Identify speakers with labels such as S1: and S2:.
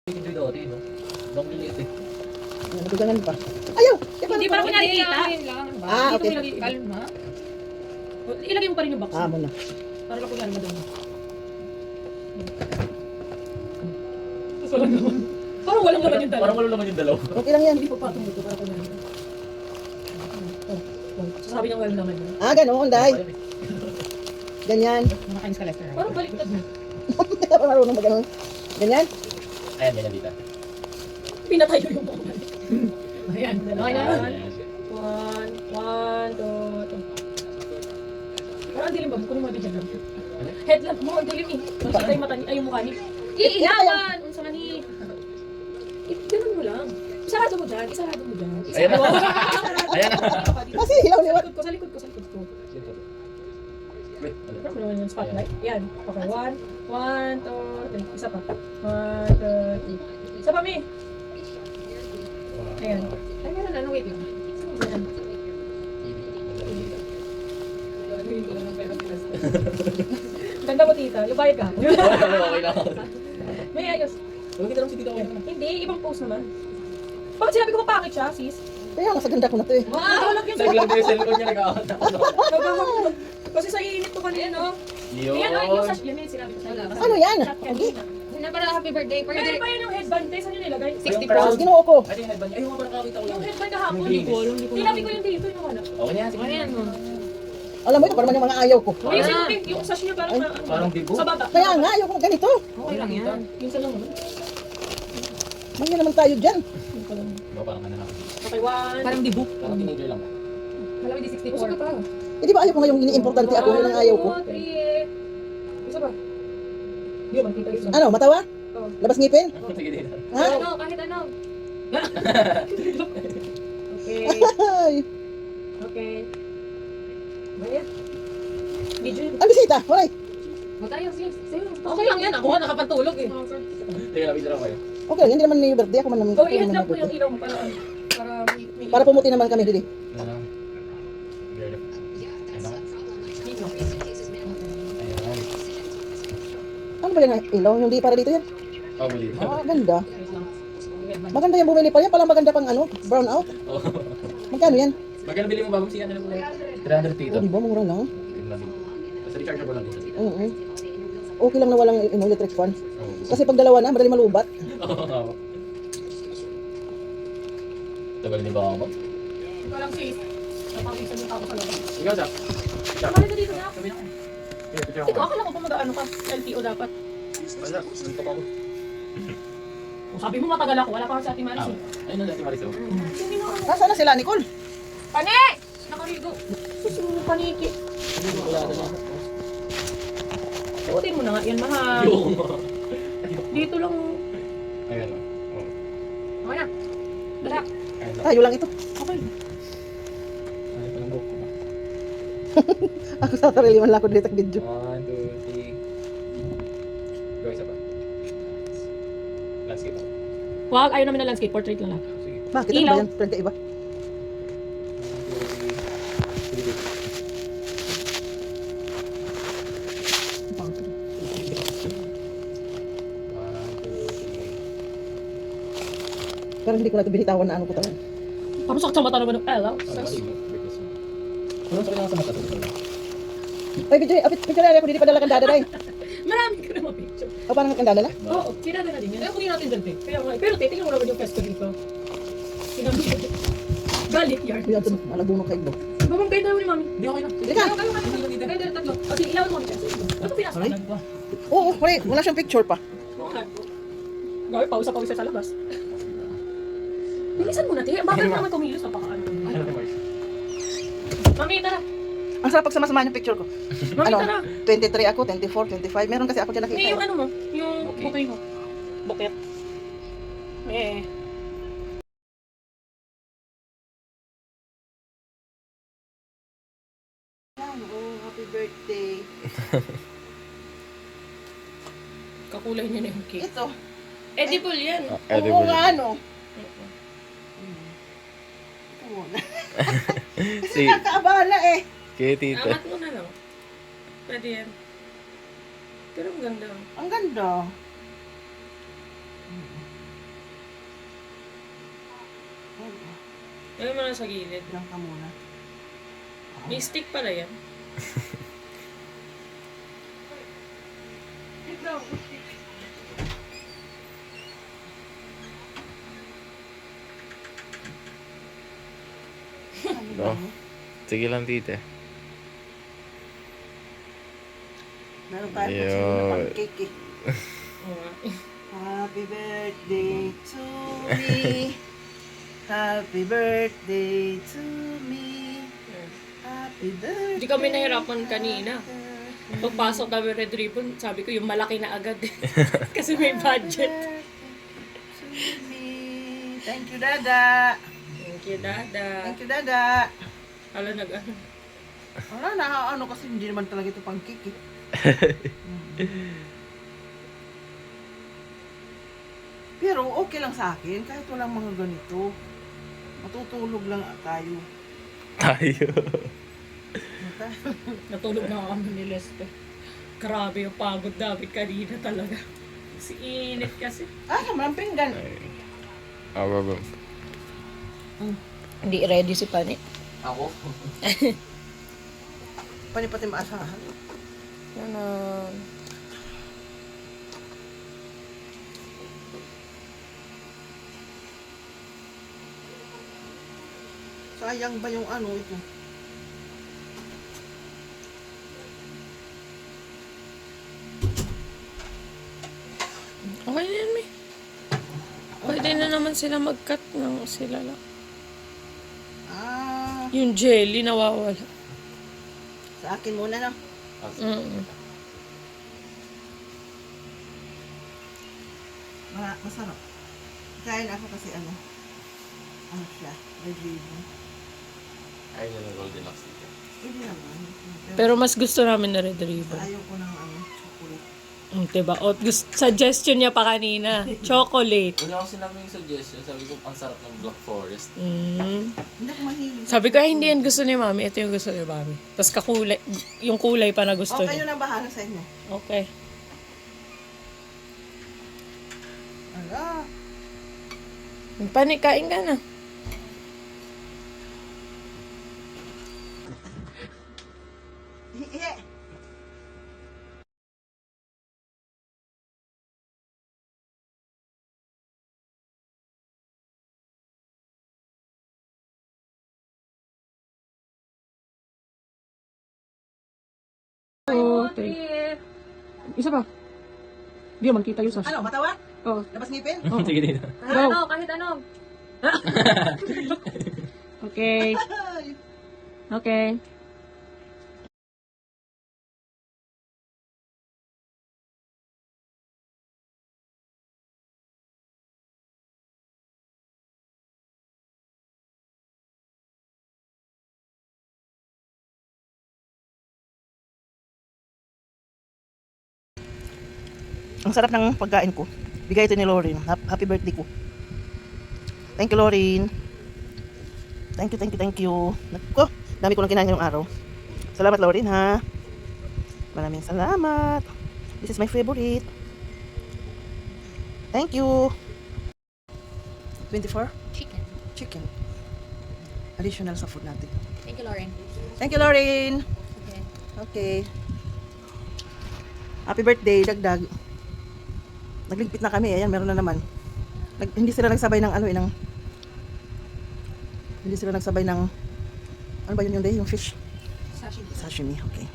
S1: Hindi dati, no? Nung lilit eh.
S2: Nagdagan pa. Ayaw!
S3: Hindi pa ako nakikita.
S2: Ah,
S3: Dito
S2: okay.
S3: mo ilagay. Kalma. Ilagay mo pa rin yung box.
S2: Ah, muna.
S3: Para lang kunyari madami. Tapos walang naman. Parang walang naman yung dalawa.
S1: Parang wala naman yung dalaw.
S2: Okay lang yan.
S3: Hindi pa patong dito para kunyari. Sabi ng walang naman yun.
S2: Ah, ganoon, day. Ganyan.
S3: Nakakainis ka, Lester. Parang baliktad mo.
S2: Marunong ba ganoon? Ganyan?
S1: Ayan, ganyan dito.
S3: Pinatay ko yung bawal. Ayan. Okay na.
S1: Ayan.
S3: One, two. Parang ang dilim ba? Kunin mo din dyan. Headlamp mo, ang dilim eh. Makikita yung mata niya, ay yung mukha niya. Iilawan! Unsa man ni? Ganun mo lang. Isarado mo dyan.
S1: Ayan na. Ayan na.
S2: Kasi hilaw liwat.
S3: Sa likod ko.
S1: Wait, ano?
S3: Ano naman yung spotlight? Yan. Okay, one, two, three. Isa pa. One, two, three. Isa pa, Mi. Ayan. Ay, meron ano, wait lang. Ayan. Ganda mo, tita. Yung bayad ka.
S1: Okay lang.
S3: May ayos.
S1: Huwag kita lang si Tito ko.
S3: Hindi, ibang post naman. Bakit sinabi ko mapakit siya, sis?
S2: Kaya nga, sa ganda ko na to eh.
S3: Nagawalak yun sa
S1: Naglag na yung cellphone niya, nag-aawat ako.
S3: Nagawalak. Kasi sa init ko kanina, no? Yan, ay, yung sash, yan yung sinabi ko sa'yo.
S2: Ano yan?
S3: Chat candy na.
S4: Na para happy birthday.
S3: Pwede pa yun yung headband, te. Saan yun nilagay?
S4: 60
S1: crown.
S2: Tapos ginuo ko.
S1: Ay, yung headband niya. Ay, yung mga nakakita ko
S3: Yung
S1: lang.
S3: headband kahapon.
S1: Hindi ko alam,
S3: Tinabi ko yung dito, yung wala.
S1: Okay na yan, sige.
S4: Ano yan mo?
S2: Alam mo ito, parang yung mga ayaw ko.
S3: Ay, yung sash niya parang na,
S1: Parang bigo.
S3: sa baba.
S2: Kaya nga, ayaw ko ganito.
S4: Okay lang yan.
S3: Minsan lang naman.
S2: Mangyan naman tayo dyan.
S1: Diba, parang ano lang.
S3: Okay, one.
S4: Parang dibuk.
S1: Parang teenager lang.
S4: Alam mo, di 64.
S3: Gusto ko pa.
S2: Eh di ba ayaw ko ngayong iniimportante ako, yun ang ayaw ko.
S3: 1, 2, 3. Isa pa. Hindi, makita yung isa.
S2: Ano, matawa?
S3: Oo.
S2: Labas ngipin?
S1: Sige din.
S2: Ha?
S4: Ano, kahit ano.
S3: Okay.
S2: Ay,
S3: Okay. Bayad. Video yun.
S2: ang bisita, walay.
S4: Huwag tayo, sis.
S3: Sa'yo.
S4: Okay lang yan. Ako nga nakapantulog eh.
S1: Teka, labis lang kayo.
S2: Okay lang, hindi naman may birthday ako man naman.
S3: Oh, i-head lang po yung ilaw mo para ano. Para may
S2: Para pumuti naman kami, Didi.
S1: Ano lang. Girl. Ano nga? Ayan.
S2: Ano ba yan? Ilaw? Yung di para dito yan?
S1: Oh, mali.
S2: Ah, ganda. Maganda yan, bumili pa yan. Palang maganda pang ano, brown out.
S1: Oh.
S2: Magkano yan?
S1: Magkano bili mo bagong siya? Ano po? 300 Tito.
S2: Oh, di ba, mura lang.
S1: Basta rechargeable lang dito.
S2: Oo. Okay lang na walang electric fan.
S1: Oo.
S2: Kasi pag dalawa na, madali malubat.
S1: Oo. Tagal ni ba ako?
S3: Ikaw lang sis. Napawisan yung ako sa labas.
S1: Ikaw, Jack. Jack.
S3: Bakit ka dito na?
S1: Sabi na ako. Picture
S3: Ikaw,
S1: ako.
S3: akala ko pa mag-ano ka. LTO dapat.
S1: Wala. Dito pa ako.
S3: O, sabi mo matagal ako. Wala pa ako sa Ate Maris eh.
S1: Ayun na, si Mariso.
S3: Hindi na ako.
S2: Nasaan na sila, Nicole?
S3: Pane! Nakarigo. Sus, yung paniki.
S1: Wala na lang.
S3: Suotin mo na nga yan, mahal.
S1: Yung.
S3: Dito lang.
S1: Ayan o. Oh.
S3: Okay na. Dala.
S1: Ayan lang.
S2: Tayo lang ito.
S3: Okay.
S1: Ayan pa ng book ko.
S2: Ako sa sarili man lang ako dito video.
S1: 1, 2, 3. Go, isa pa. Landscape ako.
S3: Wag, ayaw namin na landscape. Portrait lang lang.
S1: Sige.
S2: Bakit? Ano
S3: Ilaw.
S2: ba yan? Friend ka iba?
S1: 1, 2, 3. Sige.
S2: Pero hindi ko na ito binitawan na ano ko tayo.
S3: Tapos sakit sa mata naman ng Ella.
S1: Ano sa kanya sa mata?
S2: Ay, picture ako, hindi pa dala kandada na eh.
S3: Marami ka naman picture.
S2: O, parang kandada na?
S3: Oo, sinada na din yan. Kaya kunin natin dyan, te. Kaya nga, pero te, tingnan mo naman yung pesto dito. Sinabi ko. Galit yard.
S2: Hindi ako malabunok kayo.
S3: Babang kayo daw ni mami.
S1: Hindi okay lang.
S2: Hindi ka.
S3: Kayo, kayo tatlo. Kasi ilawan mo dito. Ano pinasok ko?
S2: Oo, wala siyang picture pa.
S3: Oo nga. Gawin, pausa sa labas. Bilisan mo na, te. Bakit naman kumilos? Napaka-ano. Mami, tara.
S2: Ang sarap pag sama-samahan yung picture ko.
S3: Mami,
S2: Ano?
S3: tara.
S2: 23 ako, 24, 25. Meron kasi ako dyan nakita.
S3: May yung
S2: eh.
S3: ano mo, yung
S1: Okay.
S3: bukoy mo. Buket. Eh.
S2: Oh, happy birthday.
S3: Kakulay niya na yung cake.
S2: Ito.
S3: Edible yan.
S2: Oo nga, ano. Oo nga. Kasi nakakaabala eh.
S1: Kaya tita.
S3: Angat mo na lang. Pwede yan. Pero ang ganda.
S2: Ang ganda.
S3: Lagay mo na sa gilid.
S2: Diyan ka muna.
S3: May stick pala yan.
S5: No? Sige lang, tita.
S2: Meron tayong
S5: Ayun.
S2: kasi na pancake eh.
S3: Oo nga.
S2: Happy birthday to me. Happy birthday to me. Happy birthday.
S3: Hindi kami nahirapan kanina. Pagpasok kami Red Ribbon, sabi ko yung malaki na agad. Kasi may budget.
S2: To me. Thank you, Dada.
S3: Thank you, Dada.
S2: Thank you, Dada.
S3: Hala, nag-ano.
S2: Wala na, ano kasi hindi naman talaga ito pancake eh. Pero okay lang sa akin, kahit walang mga ganito. Matutulog lang tayo.
S5: Tayo.
S3: Natulog na kami ni Lester. Grabe yung pagod David kanina talaga. Si init kasi.
S2: Ah, naman pinggan.
S5: Baba.
S3: Hindi ready si Pani.
S1: Ako?
S2: Pati maasahan.
S3: Ganon.
S2: Sayang ba yung ano ito?
S3: Okay na yan, May. Pwede na naman sila mag-cut ng sila lang.
S2: Ah,
S3: Yung jelly nawawala.
S2: sa akin muna no. Masarap. Kain ako kasi ano siya, red ribbon.
S1: Ayaw niya ng Goldilocks dito.
S2: Hindi naman.
S3: Pero mas gusto namin na Red Ribbon.
S2: Ayaw ko ng chocolate.
S3: Diba? O, suggestion niya pa kanina. Chocolate.
S1: Una ko sinabi yung suggestion, sabi ko ang sarap ng Black Forest.
S2: Hindi ako mahilig.
S3: Sabi ko, ay, hindi yan gusto ni Mami. Ito yung gusto ni Mami. Tapos kakulay, yung kulay pa na gusto
S2: Kayo
S3: niya.
S2: na bahala sa inyo.
S3: Okay.
S2: Ala.
S3: Panikain ka na.
S2: Hihi.
S4: Isa pa. Hindi man kita yung sas.
S2: Ano, matawa?
S4: Oh.
S2: Labas ngipin?
S1: Sige dito.
S4: Go.
S3: Kahit ano.
S4: Okay. Okay.
S2: Ang sarap ng pagkain ko. Bigay ito ni Lauren. Happy birthday ko. Thank you, Lauren. Thank you, thank you, thank you. Naku, dami ko nang kinain ngayong araw. Salamat, Lauren, ha. Maraming salamat. This is my favorite. Thank you. 24?
S4: Chicken.
S2: Chicken. Additional sa food natin.
S4: Thank you, Lauren.
S2: Thank you, Lauren.
S4: Okay.
S2: Okay. Happy birthday, dagdag. Nagligpit na kami, ayan, meron na naman. Hindi sila nagsabay ng ano, hindi sila nagsabay ng ano ba yun yung day, yung fish?
S4: Sashimi.
S2: Sashimi, okay.